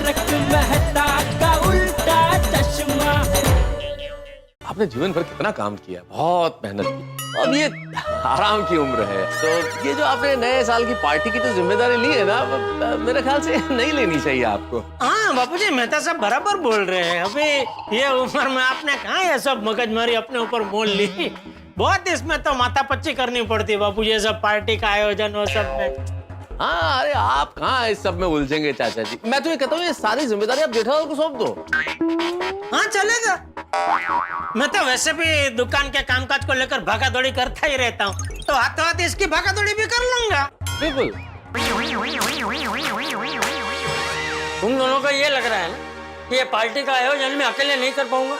तारक मेहता का उल्टा चश्मा। आपने जीवन भर कितना काम किया, बहुत मेहनत की, अब ये आराम की उम्र है, तो ये जो आपने नए साल की पार्टी की तो जिम्मेदारी ली है ना, मेरे ख्याल से नहीं लेनी चाहिए आपको। हाँ बापूजी, मेहता साहब बराबर बोल रहे हैं। अभी ये उम्र में आपने कहाँ ये सब मगजमारी अपने ऊपर मोल ली। बहुत इसमें तो माथापच्ची करनी पड़ती है बापूजी, ये सब पार्टी का आयोजन वो सब में। हाँ, अरे आप कहाँ इस सब में उलझेंगे चाचा जी, मैं तो ये कहता हूँ ये सारी जिम्मेदारी आप जेठालाल को सौंप दो। हाँ चलेगा, मैं तो वैसे भी दुकान के कामकाज को लेकर भागा दौड़ी करता ही रहता हूँ, तो हाथों हाथ इसकी भागा दौड़ी भी कर लूंगा। बिल्कुल। तुम दोनों को ये लग रहा है ना कि ये पार्टी का आयोजन मैं अकेले नहीं कर पाऊंगा?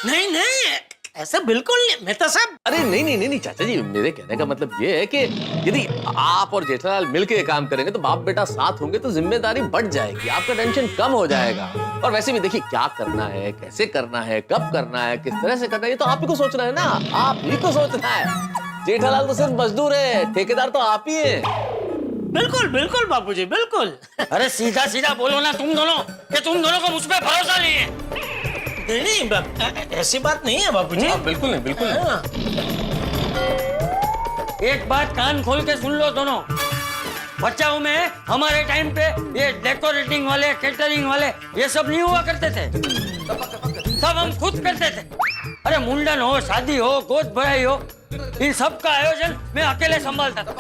नहीं नहीं, ऐसा बिल्कुल नहीं मेहता साहब। अरे नहीं नहीं नहीं नहीं चाचा जी, मेरे कहने का मतलब ये है कि यदि आप और जेठालाल मिलके काम करेंगे तो बाप बेटा साथ होंगे तो जिम्मेदारी बढ़ जाएगी, आपका टेंशन कम हो जाएगा। और वैसे भी देखिए क्या करना है, कैसे करना है, कब करना है, किस तरह से करना है, ये तो आप ही को सोचना है ना, आप ही को सोचना है। जेठालाल तो सिर्फ मजदूर है, ठेकेदार तो आप ही है। बिल्कुल बिल्कुल बापूजी बिल्कुल। अरे सीधा सीधा बोलो ना तुम दोनों, कि तुम दोनों को मुझ पे भरोसा नहीं है। नहीं ऐसी बात नहीं है बापूजी। बिल्कुल नहीं, बिल्कुल नहीं। हाँ। एक बात कान खोल के सुन लो दोनों, बच्चाओं में हमारे टाइम पे ये डेकोरेटिंग वाले, कैटरिंग वाले ये सब नहीं हुआ करते थे, सब हम खुद करते थे। अरे मुंडन हो, शादी हो, गोद भराई हो, इन सब का आयोजन मैं अकेले संभालता था।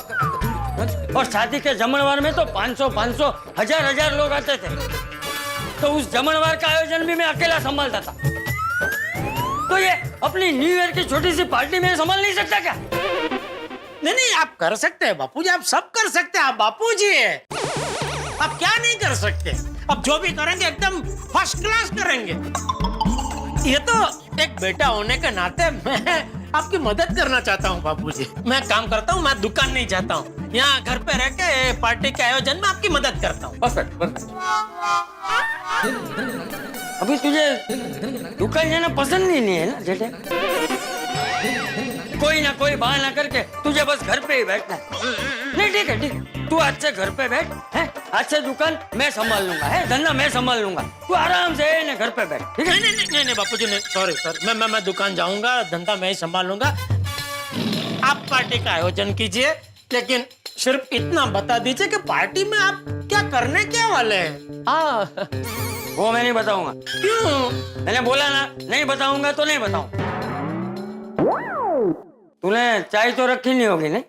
और शादी के जमणवार में तो 500 हजार लोग आते थे, तो उस जमणवार का आयोजन भी मैं अकेला संभालता था। तो ये अपनी न्यू ईयर की छोटी सी पार्टी में संभाल नहीं सकता क्या? नहीं नहीं, आप कर सकते हैं बापूजी, आप सब कर सकते हैं, आप बापूजी है, आप क्या नहीं कर सकते। अब जो भी करेंगे एकदम फर्स्ट क्लास करेंगे। ये तो एक बेटा होने के नाते मैं आपकी मदद करना चाहता हूँ बापूजी। मैं काम करता हूँ, मैं दुकान नहीं जाता हूँ, यहाँ घर पे रह के पार्टी के आयोजन में आपकी मदद करता हूँ। Perfect perfect. अभी तुझे दुकान जाना पसंद ही नहीं है ना जेठे? कोई ना कोई बहाना करके तुझे बस घर पे ही बैठना है। नहीं ठीक है, ठीक, तू आज से घर पे बैठ है, आज से दुकान मैं संभाल लूंगा, है धंधा मैं संभाल लूंगा, तू आराम से ना घर पे बैठ, ठीक है? नहीं बापूजी नहीं, सॉरी सर, मैं दुकान जाऊंगा, धंधा मैं ही संभालूंगा। आप पार्टी का आयोजन कीजिए, लेकिन सिर्फ इतना बता दीजिए कि पार्टी में आप क्या करने क्या वाले हैं। हाँ, वो मैं नहीं बताऊंगा। क्यों? मैंने बोला ना, नहीं बताऊंगा तो नहीं बताऊंगा। तूने चाय तो रखी नहीं होगी? नहीं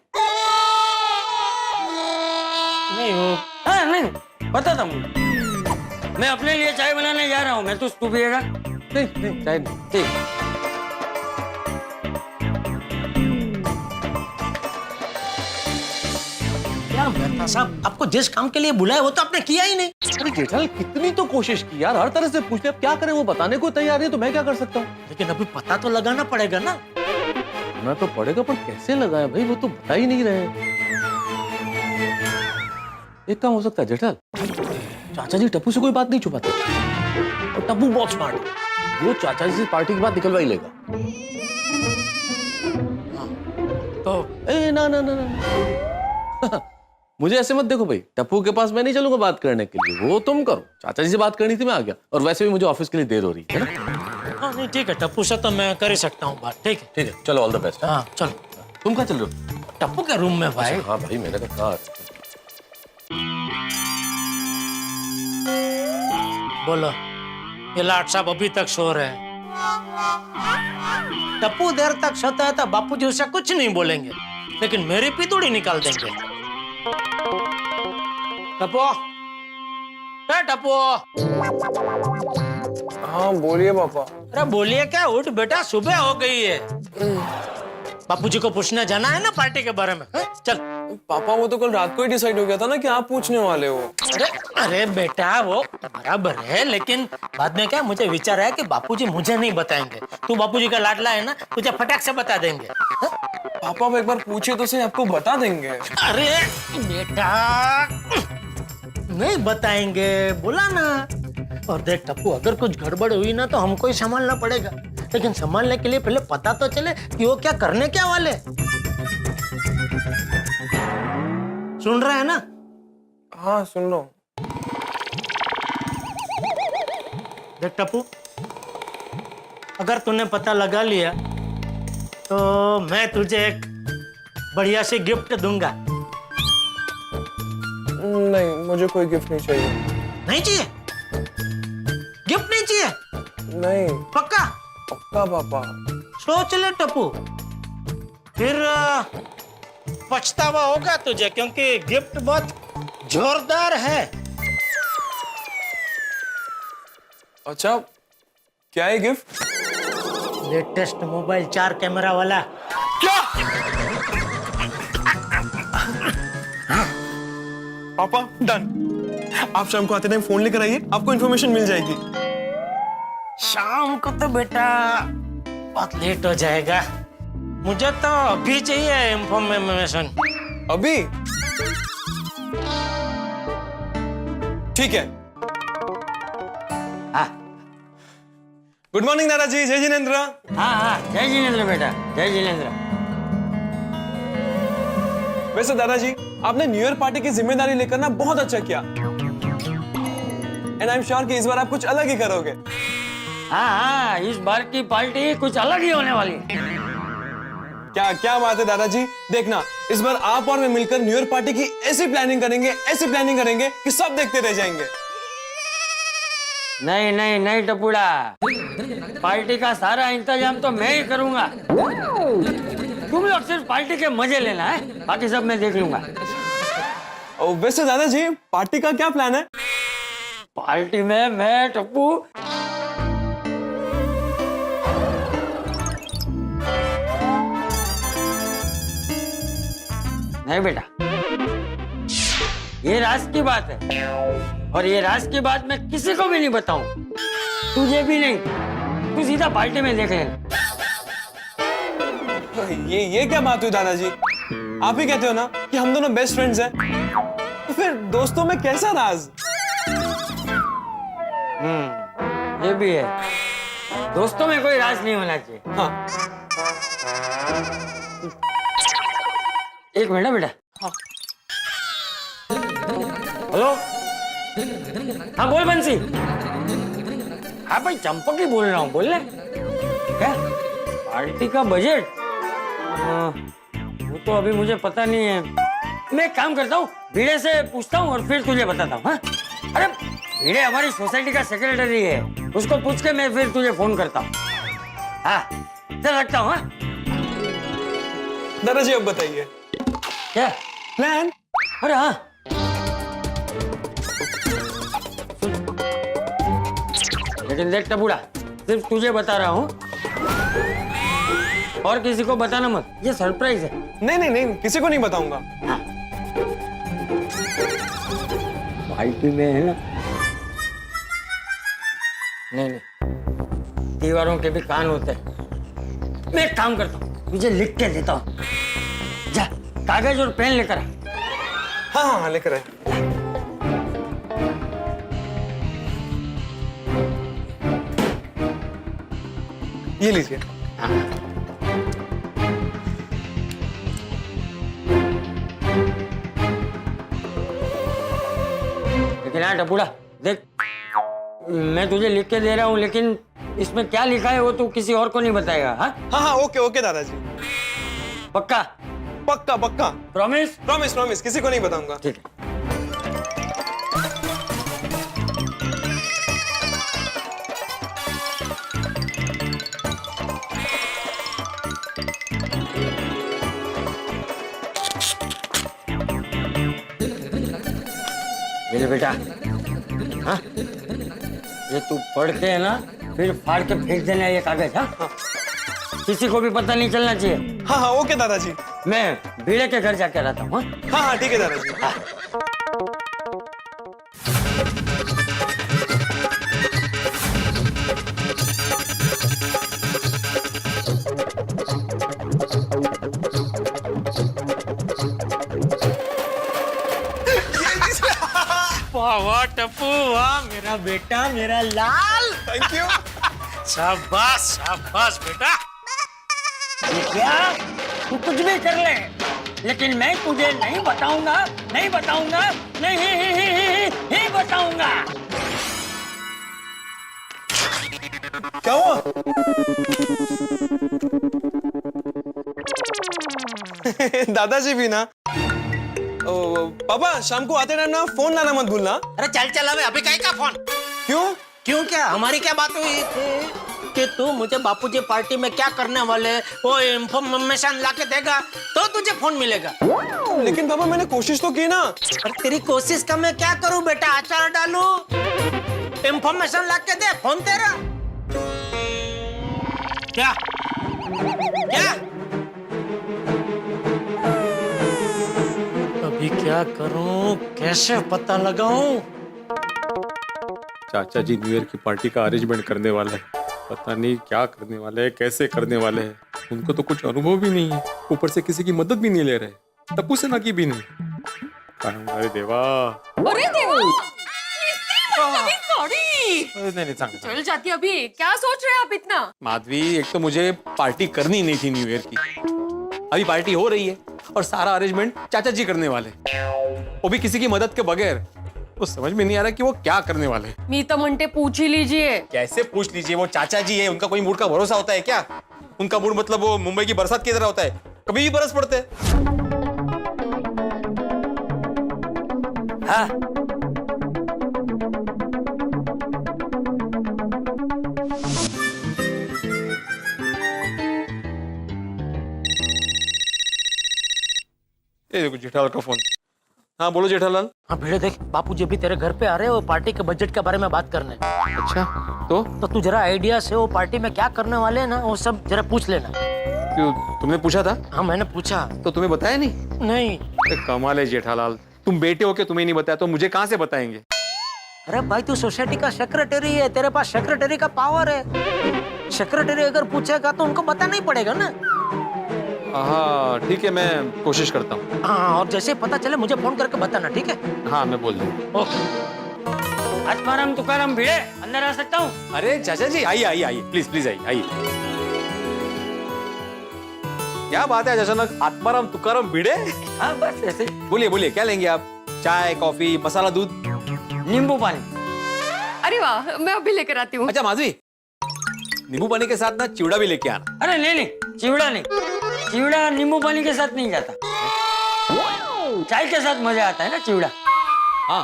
नहीं वो, हाँ नहीं पता था मुझे। मैं अपने लिए चाय बनाने जा रहा हूँ, मैं तो तू पिएगा? नहीं नहीं चाय नहीं। ठीक। क्या मेहता साहब, आपको जिस काम के लिए बुलाया वो तो आपने किया ही नहीं। अरे जेठालाल कितनी तो कोशिश की यार, हर तरह से पूछते, अब क्या करें, वो बताने को तैयार है तो मैं क्या कर सकता हूँ। लेकिन अभी पता तो लगाना पड़ेगा ना। ना तो पड़ेगा, पर कैसे लगाया भाई, वो तो बता ही नहीं रहे। एक काम हो सकता है जेठालाल, चाचा जी टप्पू से कोई बात नहीं छुपाते, और टप्पू बहुत स्मार्ट है, वो चाचा जी से पार्टी की बात निकलवा ही लेगा। तो ए ना ना ना ना मुझे ऐसे मत देखो भाई, टप्पू के पास मैं नहीं चलूंगा बात करने के लिए, वो तुम करो, चाचा जी से बात करनी थी मैं आ गया, और वैसे भी मुझे ऑफिस के लिए देर हो रही है ना। हाँ नहीं ठीक है, टप्पू से तो मैं कर ही सकता हूँ बात। ठीक है ठीक है, चलो ऑल द बेस्ट। हाँ चलो। तुम कहाँ चल रहे हो? टप्पू के रूम में भाई। हाँ भाई, मैंने कहा बोलो, ये लाट साहब अभी तक सो रहे हैं। टप्पू देर तक सोता है तो बापूजी उसे कुछ नहीं बोलेंगे, लेकिन मेरी पितुड़ी निकाल देंगे। टप्पू, टप्पू। हाँ बोलिए पापा। अरे बोलिए क्या, उठ बेटा, सुबह हो गई है। बापूजी को पूछने जाना है ना पार्टी के बारे में। चल। पापा वो तो कल रात को ही डिसाइड हो गया था ना कि आप पूछने वाले हो। अरे बेटा वो बराबर है, लेकिन बाद में क्या मुझे विचार है कि बापूजी मुझे नहीं बताएंगे, तू बापूजी का लाडला है ना, तुझे फटाक से बता देंगे। पापा आप एक बार पूछे तो सही, आपको बता देंगे। अरे बेटा नहीं बताएंगे, बोला ना। और देख टप्पू, अगर कुछ गड़बड़ हुई ना तो हमको ही संभालना पड़ेगा, लेकिन संभालने के लिए पहले पता तो चले कि वो क्या करने क्या वाले। सुन रहे हैं ना? हाँ सुन लो। देख टप्पू, अगर तूने पता लगा लिया तो मैं तुझे एक बढ़िया सी गिफ्ट दूंगा। नहीं, मुझे कोई गिफ्ट नहीं चाहिए। नहीं चाहिए? गिफ्ट नहीं चाहिए? नहीं। पक्का? पक्का पापा। सोच ले टप्पू, फिर पछतावा होगा तुझे, क्योंकि गिफ्ट बहुत जोरदार है। अच्छा, क्या है गिफ्ट? लेटेस्ट मोबाइल 4 कैमरा वाला। क्या? पापा डन। आप शाम को आते टाइम फोन लेकर आइए, आपको इन्फॉर्मेशन मिल जाएगी। शाम को तो बेटा बहुत लेट हो जाएगा, मुझे तो अभी चाहिए इंफॉर्मेशन। अभी? ठीक है। हाँ गुड मॉर्निंग दादाजी, जय जिनेंद्र। हाँ हाँ, जय जिनेंद्र बेटा, जय जिनेंद्र। वैसे दादाजी, आपने न्यू ईयर पार्टी की जिम्मेदारी लेकर ना बहुत अच्छा किया। एंड आई एम श्योर कि इस बार आप कुछ अलग ही करोगे। हाँ हाँ, इस बार की पार्टी कुछ अलग ही होने वाली है। क्या क्या बात है दादाजी, देखना इस बार आप और मैं मिलकर न्यू ईयर पार्टी की ऐसी प्लानिंग करेंगे कि सब देखते रह जाएंगे। नहीं नहीं नहीं टपुड़ा, पार्टी का सारा इंतजाम तो मैं ही करूंगा। तुम लोग सिर्फ पार्टी के मजे लेना है, बाकी सब मैं देख लूंगा। वैसे दादाजी, पार्टी का क्या प्लान है? पार्टी में मैं टप्पू नहीं बेटा, ये राज की बात है, और ये राज की बात मैं किसी को भी नहीं बताऊं, तुझे भी नहीं। तू सीधा पार्टी में देख लेना। ये क्या बात हुई दादाजी? आप ही कहते हो ना कि हम दोनों बेस्ट फ्रेंड्स हैं, तो फिर दोस्तों में कैसा राज? ये भी है, दोस्तों में कोई राज नहीं होना चाहिए। हाँ। एक मिनट बेटा। हाँ। हेलो, हाँ बोल बंसी। हाँ भाई, चंपक ही बोल रहा हूँ, बोल ले। क्या पार्टी का बजट? वो तो अभी मुझे पता नहीं है। मैं एक काम करता हूँ, भिड़े से पूछता हूँ और फिर तुझे बताता हूँ। हाँ? अरे भिड़े हमारी सोसाइटी का सेक्रेटरी है, उसको पूछ के मैं फिर तुझे फोन करता हूँ। हाँ चल, रखता हूँ। हाँ दादाजी अब बताइए क्या प्लान? अरे हाँ, लेकिन देख टबूड़ा, सिर्फ तुझे बता रहा हूँ और किसी को बताना मत, ये सरप्राइज है। नहीं, किसी को नहीं बताऊंगा। पार्टी में है ना? नहीं, दीवारों के भी कान होते हैं। मैं एक काम करता हूँ, तुझे लिख के देता हूँ। जा, कागज और पेन लेकर आ। हाँ, लेकर आए। ये लीजिए। लेकिन हाँ टपुड़ा, देख मैं तुझे लिख के दे रहा हूँ, लेकिन इसमें क्या लिखा है वो तू किसी और को नहीं बताएगा। हाँ, ओके दादाजी। पक्का? पक्का। प्रॉमिस? प्रॉमिस, किसी को नहीं बताऊंगा। ठीक है। ये ले बेटा। हाँ, ये तू पढ़ के है ना, फिर फाड़ के फेंक देना ये कागज। हाँ, किसी को भी पता नहीं चलना चाहिए। हाँ, ओके दादाजी। मैं भीड़े के घर जाके रहता हूँ। हाँ, ठीक है दादाजी। वाह टप्पू, वाह मेरा बेटा, मेरा लाल। Thank you. शाबाश बेटा। क्या तू कुछ भी कर ले, लेकिन मैं तुझे नहीं बताऊंगा, नहीं बताऊंगा। क्या हुआ? दादाजी भी ना। ओ, पापा शाम को आते टाइम ना फोन लाना मत भूलना। अरे चल चल अबे, अभी का फोन? क्यों? क्यों क्या? हमारी क्या बात हुई थी कि तू मुझे बापूजी पार्टी में क्या करने वाले वो इंफॉर्मेशन लाके देगा तो तुझे फोन मिलेगा। लेकिन पापा मैंने कोशिश तो की ना। और तेरी कोशिश का मैं क्या करूं बेटा, अचार डालू? इंफॉर्मेशन लाके दे, फोन तेरा। क्या क्या? अभी क्या करूं, कैसे पता लगाऊं? चाचा जी न्यू ईयर की पार्टी का अरेंजमेंट करने वाले हैं। पता नहीं क्या करने वाले हैं, कैसे करने वाले हैं। उनको तो कुछ अनुभव भी नहीं है, ऊपर से किसी की मदद भी नहीं ले रहे, टप्पू सेना की भी नहीं। अरे देवा, अरे देवा, सॉरी। नहीं सांग। चल जाती अभी, क्या सोच रहे हैं आप इतना? माधवी, एक तो मुझे पार्टी करनी नहीं थी न्यू ईयर की, अभी पार्टी हो रही है और सारा अरेंजमेंट चाचा जी करने वाले, वो भी किसी की मदद के बगैर। वो समझ में नहीं आ रहा कि वो क्या करने वाले। मी तो म्हणते पूछ ही लीजिए। कैसे पूछ लीजिए, वो चाचा जी है, उनका कोई मूड का भरोसा होता है क्या? उनका मूड मतलब वो मुंबई की बरसात की तरह होता है, कभी भी बरस पड़ते हैं। हाँ ये देखो जेठालाल का फोन। हाँ बोलो जेठालाल। हाँ भिड़े देख, बापूजी अभी तेरे घर पे आ रहे हैं, वो पार्टी के बजट के बारे में बात करने। अच्छा तो तू जरा आइडिया से वो पार्टी में क्या करने वाले हैं ना, वो सब जरा पूछ लेना। क्यों, तुमने पूछा था? हाँ मैंने पूछा। तो तुम्हें बताया नहीं? नहीं। कमाल है जेठालाल, तुम बेटे हो के तुम्हें नहीं बताया तो मुझे कहाँ से बताएंगे? अरे भाई तू सोसाइटी का सेक्रेटरी है, तेरे पास सेक्रेटरी का पावर है। सेक्रेटरी अगर पूछेगा तो उनको बताना ही पड़ेगा ना। हाँ ठीक है, मैं कोशिश करता हूँ। हाँ, और जैसे पता चले मुझे फोन करके बताना, ठीक है? हाँ मैं बोल दूँ। आत्माराम तुकाराम भिड़े, अंदर आ सकता हूँ? अरे चाचा जी आइए आइए आइए, प्लीज प्लीज आइए आइए। क्या बात है अचानक आत्माराम तुकाराम भिड़े? हाँ बस ऐसे। बोलिए बोलिए, क्या लेंगे आप? चाय, कॉफी, मसाला दूध? नींबू पानी। अरे वाह, मैं अभी लेकर आती हूँ। अच्छा माधवी, नींबू पानी के साथ ना चिवड़ा भी लेके आना। अरे नहीं नहीं, चिवड़ा नहीं, चिवड़ा नींबू पानी के साथ नहीं जाता, चाय के साथ मजा आता है ना चिवड़ा। हाँ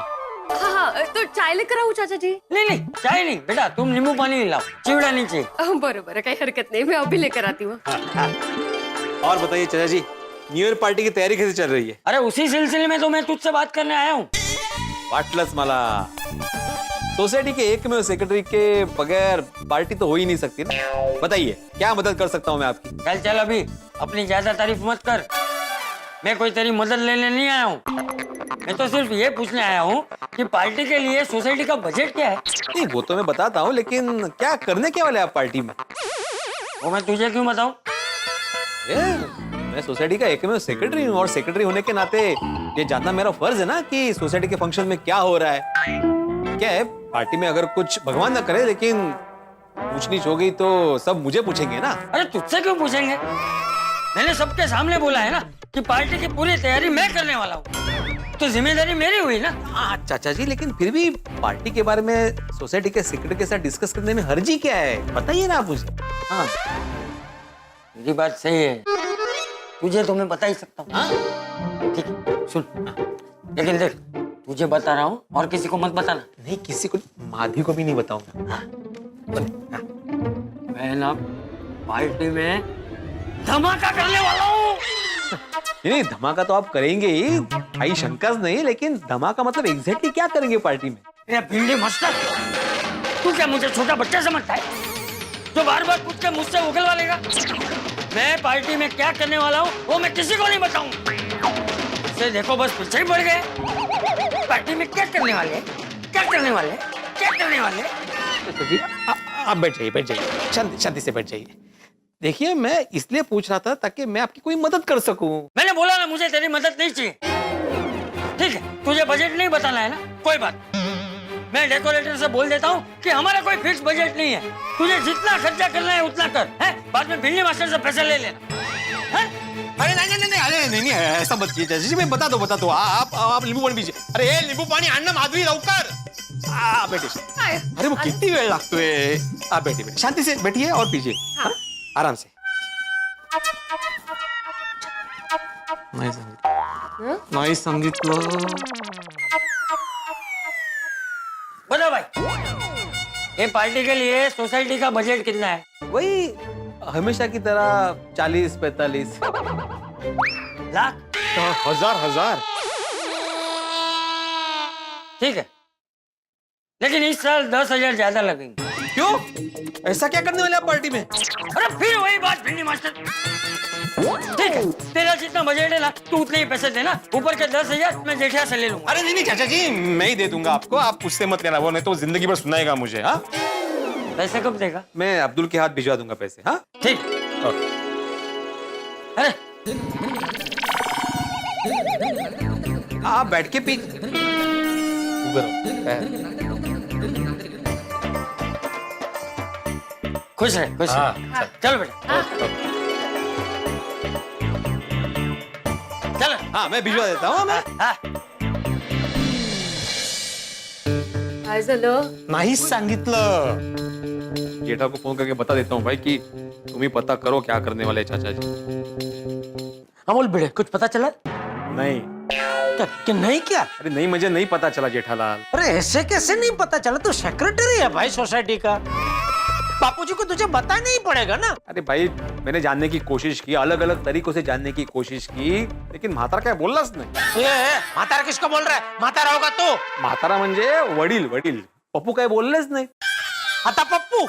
हाँ हाँ, तो चाय लेकर आऊँ चाचा जी? नहीं नहीं, चाय नहीं बेटा, तुम नींबू पानी लाओ, चिवड़ा नहीं चाहिए। बरोबर, काही हरकत नहीं, मैं अभी लेकर आती हूँ। और बताइए चाचा जी, न्यू ईयर पार्टी की तैयारी कैसे चल रही है? अरे उसी सिलसिले में तो मैं तुझसे बात करने आया हूँ। वाटलस मला, सोसाइटी के एक में सेक्रेटरी के बगैर पार्टी तो हो ही नहीं सकती ना। बताइए क्या मदद कर सकता हूँ मैं आपकी? चल चल अभी अपनी ज्यादा तारीफ मत कर, मैं कोई तेरी मदद लेने नहीं आया हूँ। मैं तो सिर्फ ये पूछने आया हूँ कि पार्टी के लिए सोसाइटी का बजट क्या है। नहीं वो तो मैं बताता हूँ, लेकिन क्या करने क्या वाले आप पार्टी में? वो मैं तुझे क्यों बताऊँ? मैं सोसाइटी का एकमेव सेक्रेटरी हूँ और सेक्रेटरी होने के नाते ये जानना मेरा फर्ज है ना कि सोसाइटी के फंक्शन में क्या हो रहा है। क्या है पार्टी में अगर कुछ भगवान ना करे लेकिन पूछ नीच हो गई तो सब मुझे पूछेंगे ना। अरे तुझसे क्यों पूछेंगे? मैंने सबके सामने बोला है ना कि पार्टी की पूरी तैयारी मैं करने वाला हूँ, तो जिम्मेदारी मेरी हुई ना। हाँ चाचा जी, लेकिन फिर भी पार्टी के बारे में सोसाइटी के सेक्रेटरी के साथ डिस्कस करने में हर्जी क्या है, बताइए ना आप मुझे। हाँ मेरी बात सही है, तुझे तो मैं बता ही सकता हूँ। ठीक है सुन, लेकिन देख तुझे बता रहा हूँ और किसी को मत बताना। नहीं किसी को, माधवी को भी नहीं बताऊंगा। मैं ना पार्टी में धमाका करने वाला हूँ। नहीं धमाका तो आप करेंगे ही, भाई शंकर नहीं, लेकिन धमाका मतलब एग्जैक्टली क्या करेंगे पार्टी में? ये भिंडी मस्टर, तू क्या मुझे छोटा बच्चा समझता है जो बार बार पूछ के मुझसे उगलवा लेगा? मैं पार्टी में क्या करने वाला हूँ वो मैं किसी को नहीं बताऊंगा। इससे देखो बस पीछे ही पड़ गए। पार्टी में क्या करने वाले, क्या करने वाले, क्या करने वाले? जी आप बैठ जाइए, शांति शांति से बैठ जाइए। देखिए मैं इसलिए पूछ रहा था ताकि मैं आपकी कोई मदद कर सकूं। मैंने बोला ना मुझे तेरी मदद नहीं चाहिए। ठीक है तुझे बजट नहीं बताना है ना, कोई बात, मैं डेकोरेटर से बोल देता हूँ कि हमारा कोई फिक्स बजट नहीं है, तुझे जितना खर्चा करना है उतना कर, है? बाद में भिंडी मास्टर से पैसे ले लेना, है? अरे नहीं ऐसा मत कीजिए चाचा जी, मैं बता दो आप नींबू पानी पीजिए। अरे नींबू पानी आणना माधवी लवकर। बेटे अरे वो कितनी वेळ लागतोय आप बैठिए शांति से बैठिए और पीजिए हाँ? आराम से नाही सांगितलं बोलो भाई, ये पार्टी के लिए सोसाइटी का बजट कितना है? वही हमेशा की तरह 40-45 लाख? हजार ठीक है, लेकिन इस साल 10,000 ज्यादा लगेंगे। क्यों ऐसा क्या करने वाले आप पार्टी में? अरे फिर वही बात भिंडी मास्टर। ठीक है, तेरा जितना बजट है ना, तू उतने ही पैसे देना, ऊपर के 10,000 मैं जेठिया से ले लूंगा। अरे नहीं चाचा जी, मैं ही दे दूंगा आपको, आप उससे मत लेना, वो नहीं तो जिंदगी भर सुनाएगा मुझे। हाँ पैसे कब देगा? मैं अब्दुल के हाथ भिजवा दूंगा पैसे। हाँ ठीक। अरे आप बैठ के पी खुश रहे, खुश रहे। चल बेटा, चल। हाँ मैं भिजवा देता हूँ। मैं काय झालं? नाहीच सांगितलं। जेठा को फोन करके बता देता हूँ भाई कि तुम ही पता करो क्या करने वाले चाचा जी। अमोल बेटे कुछ पता चला? नहीं कि नहीं क्या? अरे नहीं, मुझे नहीं पता चला जेठालाल। अरे ऐसे कैसे नहीं पता चला? तू सेक्रेटरी है भाई सोसाइटी का, बापूजी को तुझे बताना नहीं पड़ेगा ना। अरे भाई मैंने जानने की कोशिश की, अलग अलग तरीकों से जानने की कोशिश की, लेकिन म्हातारा काय बोललाच नाही। म्हातारा किसको बोल रहा है? म्हातारा होगा तो? म्हातारा म्हणजे वडील, पप्पू काय बोललेच नाही। आता पप्पू?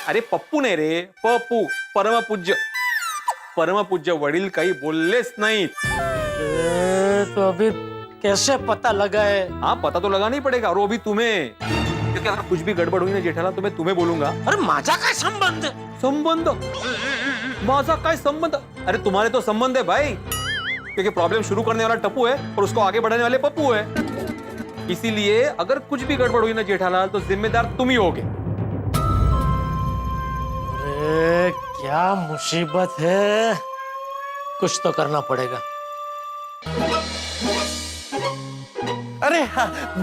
अरे पप्पू नाही रे, पप्पू, परमपूज्य वडील काही बोललेच नाहीत। तो अभी कैसे पता लगा है? हाँ पता तो लगाना ही पड़ेगा, और वो भी तुम्हें, क्योंकि अगर कुछ भी गड़बड़ हुई ना जेठालाल तो मैं तुम्हें बोलूंगा। अरे माझा काय संबंध? संबंध? माझा काय संबंध? अरे तुम्हारे तो संबंध है भाई, क्योंकि प्रॉब्लम शुरू करने वाला टप्पू है और उसको आगे बढ़ाने वाले पप्पू है। इसीलिए अगर कुछ भी गड़बड़ हुई ना जेठालाल तो जिम्मेदार तुम ही होगे। अरे क्या मुसीबत है, कुछ तो करना पड़ेगा। अरे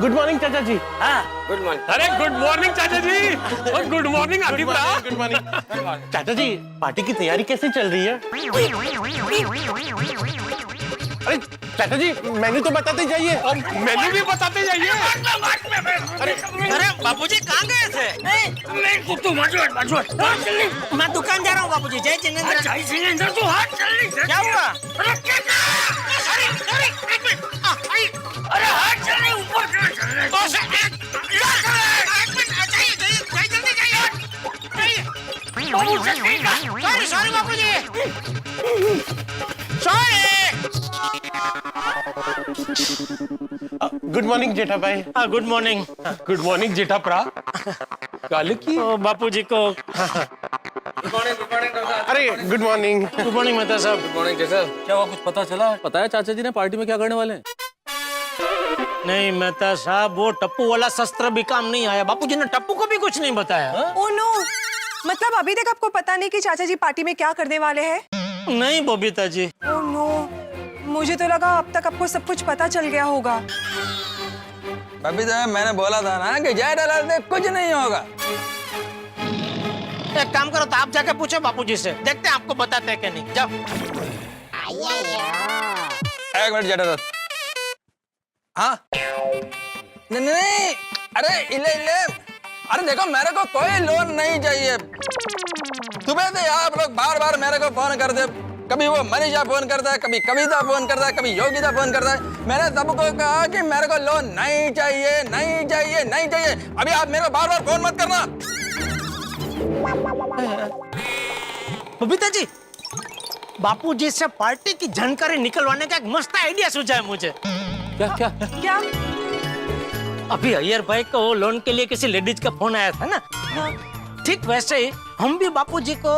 गुड मॉर्निंग चाचा जी। हाँ गुड मॉर्निंग। अरे गुड मॉर्निंग चाचा जी, और गुड मॉर्निंग आदि बड़ा। गुड मॉर्निंग चाचा जी, पार्टी की तैयारी कैसे चल रही है? अरे चाचा जी मेन्यू तो बताते जाइए, और मेन्यू भी बताते जाइए। अरे बापूजी कहाँ गए थे? मैं दुकान जा रहा हूँ बापूजी। जय जिनेंद्र। तू हाथ चल। क्या हुआ? अरे हाथ चल रही, ऊपर चल रही। Sorry Bapuji, sorry. Good morning Jetha bhai. हाँ good morning. Good morning Jetha प्रा। काले की बापूजी को अरे good morning. Good morning Mehta sahab. Good morning जैसा। क्या हुआ, कुछ पता चला? पता है चाचा जी ने पार्टी में क्या करने वाले हैं? नहीं मेहता साहब, वो टप्पू वाला शस्त्र भी काम नहीं आया। बापूजी ने टप्पू को भी कुछ नहीं बताया। ओह नो, मतलब अभी तक आपको पता नहीं कि चाचा जी पार्टी में क्या करने वाले हैं? नहीं बबीता जी। ओह नो, मुझे तो लगा अब तक आपको सब कुछ पता चल गया होगा। अभी तो मैंने बोला था ना कि जेठालाल से कुछ नहीं होगा। एक काम करो तो आप जाके पूछो बापूजी से, देखते हैं आपको बताते हैं कि नहीं। जाओ। एक मिनट जेठालाल। हाँ नहीं, अरे इले अरे देखो मेरे को कोई लोन नहीं चाहिए। सुबह से आप लोग बार बार मेरे को फोन कर दे, कभी वो मनीषा फोन करता है, कभी कविता फोन करता है, कभी योगिता फोन करता है। मैंने सबको कहा कि मेरे को लोन नहीं चाहिए, नहीं चाहिए, नहीं चाहिए। अभी आप मेरे को बार बार फोन मत करना। बबीता जी, बापूजी से पार्टी की जानकारी निकलवाने का एक मस्त आइडिया सूझा है मुझे। क्या? अभी अय्यर भाई को लोन के लिए किसी लेडीज का फोन आया था ना, ठीक वैसे ही हम भी बापूजी को,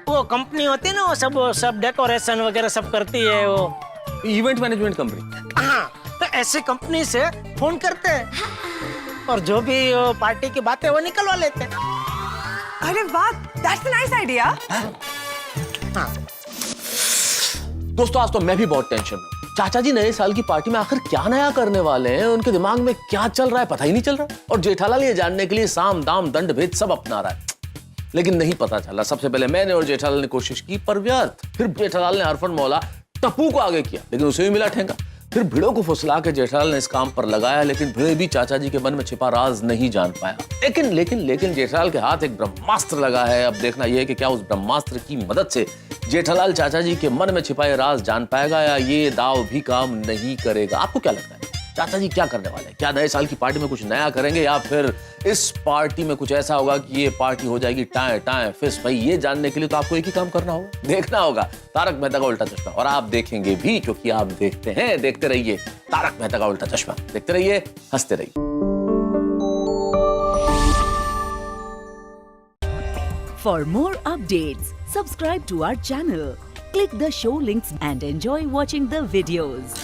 वो कंपनी होती है ना, वो सब डेकोरेशन वगैरह सब करती है, वो इवेंट मैनेजमेंट कंपनी। हाँ, तो ऐसे कंपनी से फोन करते हैं और जो भी पार्टी की बातें वो निकलवा लेते हैं। अरे वाह, दैट्स अ नाइस आइडिया। दोस्तों आज तो मैं भी बहुत टेंशन में हूं। चाचा जी नए साल की पार्टी में आखिर क्या नया करने वाले हैं, उनके दिमाग में क्या चल रहा है पता ही नहीं चल रहा। और जेठालाल ये जानने के लिए साम दाम दंड भेद सब अपना रहा है, लेकिन नहीं पता चला। सबसे पहले मैंने और जेठालाल ने कोशिश की पर व्यर्थ। फिर जेठालाल ने हरफन मौला टप्पू को आगे किया, लेकिन उसे भी मिला ठेंगा। फिर भिड़ो को फुसला के जेठालाल ने इस काम पर लगाया, लेकिन भिड़े भी चाचा जी के मन में छिपा राज नहीं जान पाया। लेकिन जेठालाल के हाथ एक ब्रह्मास्त्र लगा है। अब देखना यह है कि क्या उस ब्रह्मास्त्र की मदद से जेठालाल चाचा जी के मन में छिपाए राज जान पाएगा या ये दाव भी काम नहीं करेगा। आपको क्या लगता है चाचा जी क्या करने वाले हैं? क्या नए साल की पार्टी में कुछ नया करेंगे या फिर इस पार्टी में कुछ ऐसा होगा कि ये पार्टी हो जाएगी टाए टाए फिस? भाई ये जानने के लिए तो आपको एक ही काम करना होगा, देखना होगा तारक मेहता का उल्टा चश्मा। और आप देखेंगे भी, क्योंकि आप देखते हैं। देखते रहिए तारक मेहता का उल्टा चश्मा, देखते रहिए, हंसते रहिए। For more updates, subscribe to our channel, click the show links and enjoy watching the videos.